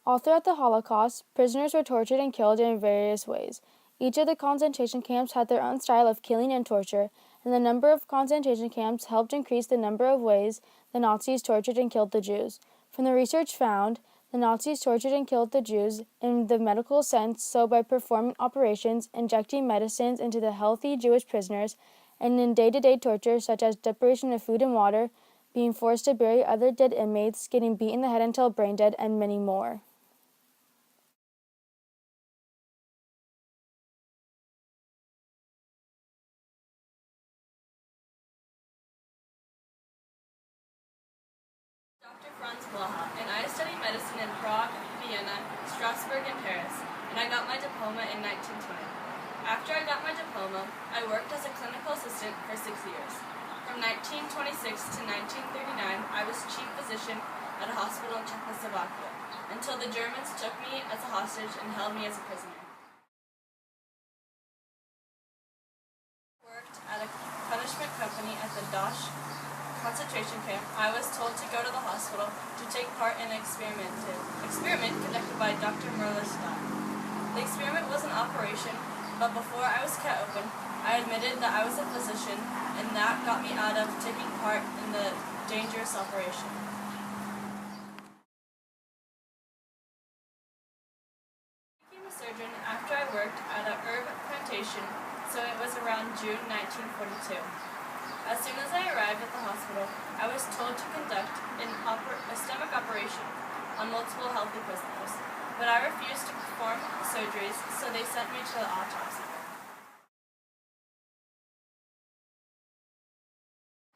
All throughout the Holocaust, prisoners were tortured and killed in various ways. Each of the concentration camps had their own style of killing and torture, and the number of concentration camps helped increase the number of ways the Nazis tortured and killed the Jews. From the research found, the Nazis tortured and killed the Jews in the medical sense, so by performing operations, injecting medicines into the healthy Jewish prisoners, and in day-to-day torture such as deprivation of food and water, being forced to bury other dead inmates, getting beaten in the head until brain dead, and many more. Dr. Franz Blaha, and I studied medicine in Prague, Vienna, Strasbourg, and Paris, and I got my diploma in 1920. After I got my diploma, I worked as a clinical assistant for 6 years. From 1926 to 1939, I was chief physician at a hospital in Czechoslovakia, until the Germans took me as a hostage and held me as a prisoner. I worked at a punishment company at the Dosh concentration camp. I was told to go to the hospital to take part in an experiment conducted by Dr. Merlestadt. The experiment was an operation, but before I was cut open, I admitted that I was a physician, and that got me out of taking part in the dangerous operation. I became a surgeon after I worked at a herb plantation, so it was around June 1942. As soon as I arrived at the hospital, I was told to conduct a stomach operation on multiple healthy prisoners, but I refused to perform the surgeries, so they sent me to the autopsy.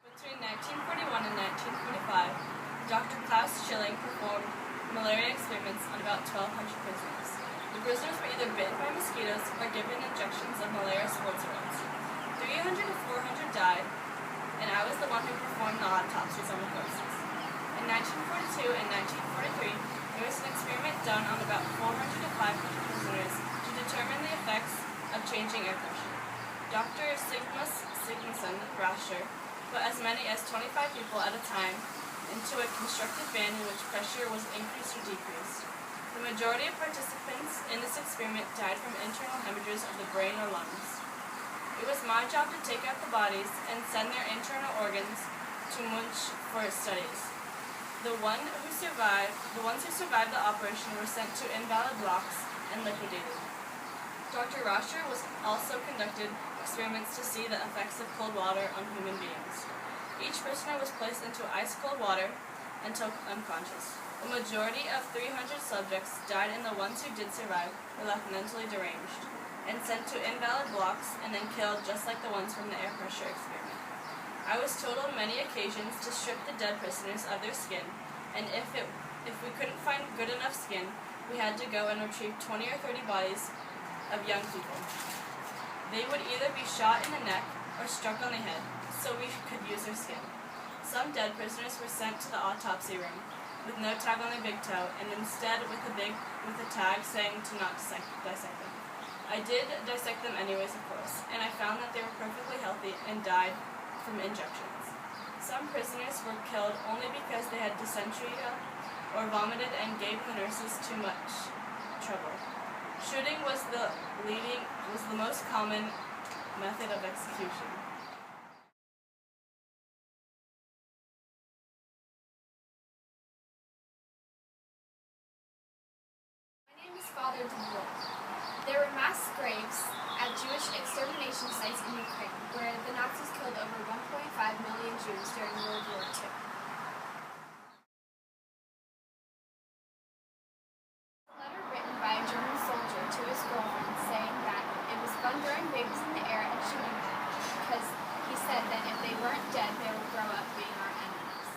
Between 1941 and 1945, Dr. Klaus Schilling performed malaria experiments on about 1,200 prisoners. The prisoners were either bitten by mosquitoes or given injections of malaria sports errands. 300 to 400 died, and I was the one who performed the autopsies on the corpses. In 1942 and 1943, there was an experiment done on about 400 to 500 prisoners to determine the effects of changing air pressure. Dr. Sigmund Rascher put as many as 25 people at a time into a constructed van in which pressure was increased or decreased. The majority of participants in this experiment died from internal hemorrhages of the brain or lungs. It was my job to take out the bodies and send their internal organs to Munich for studies. The ones who survived the operation were sent to invalid blocks and liquidated. Dr. Rascher also conducted experiments to see the effects of cold water on human beings. Each prisoner was placed into ice-cold water until unconscious. The majority of 300 subjects died, and the ones who did survive were left mentally deranged and sent to invalid blocks and then killed just like the ones from the air pressure experiment. I was told on many occasions to strip the dead prisoners of their skin, and if we couldn't find good enough skin, we had to go and retrieve 20 or 30 bodies of young people. They would either be shot in the neck or struck on the head, so we could use their skin. Some dead prisoners were sent to the autopsy room with no tag on their big toe, and instead with a tag saying to not dissect them. I did dissect them anyways, of course, and I found that they were perfectly healthy and died from injections. Some prisoners were killed only because they had dysentery or vomited and gave the nurses too much trouble. Shooting was the most common method of execution. My name is Father Dubois. There were mass graves at Jewish extermination sites in Ukraine, where the Nazis killed over 1.5 million Jews during World War II. A letter written by a German soldier to his girlfriend saying that it was fun throwing babies in the air and shooting them, because he said that if they weren't dead, they would grow up being our enemies.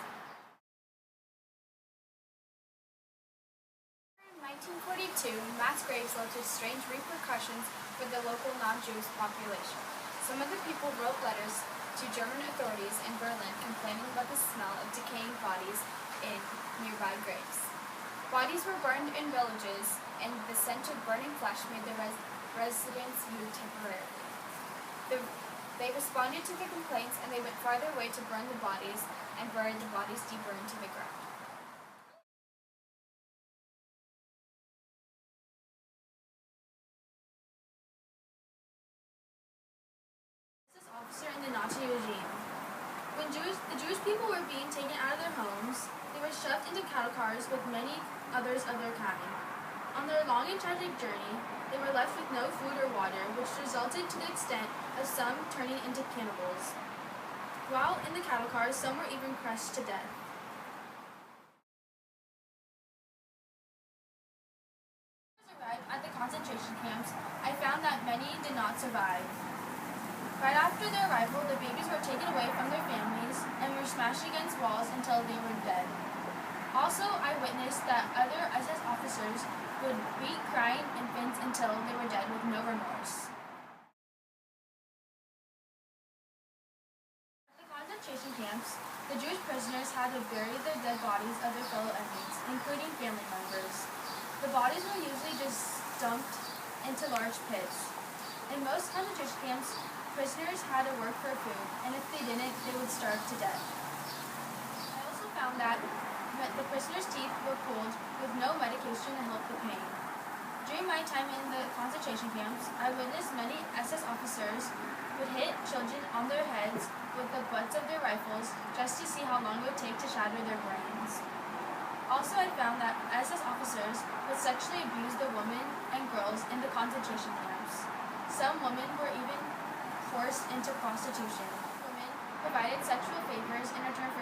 In 1942, mass graves led to strange repercussions for the local non-Jewish population. Some of the people wrote letters to German authorities in Berlin complaining about the smell of decaying bodies in nearby graves. Bodies were burned in villages, and the scent of burning flesh made the residents move temporarily. They responded to the complaints, and they went farther away to burn the bodies and buried the bodies deeper into the ground. Nazi regime. When the Jewish people were being taken out of their homes, they were shoved into cattle cars with many others of their kind. On their long and tragic journey, they were left with no food or water, which resulted to the extent of some turning into cannibals. While in the cattle cars, some were even crushed to death. Arrived at the concentration camps, I found that many did not survive. Right after their arrival, the babies were taken away from their families and were smashed against walls until they were dead. Also, I witnessed that other SS officers would beat crying infants until they were dead with no remorse. At the concentration camps, the Jewish prisoners had to bury the dead bodies of their fellow inmates, including family members. The bodies were usually just dumped into large pits. In most concentration camps, prisoners had to work for food, and if they didn't, they would starve to death. I also found that the prisoners' teeth were pulled with no medication to help the pain. During my time in the concentration camps, I witnessed many SS officers would hit children on their heads with the butts of their rifles just to see how long it would take to shatter their brains. Also, I found that SS officers would sexually abuse the women and girls in the concentration camps. Some women were even forced into prostitution. Women provided sexual favors in return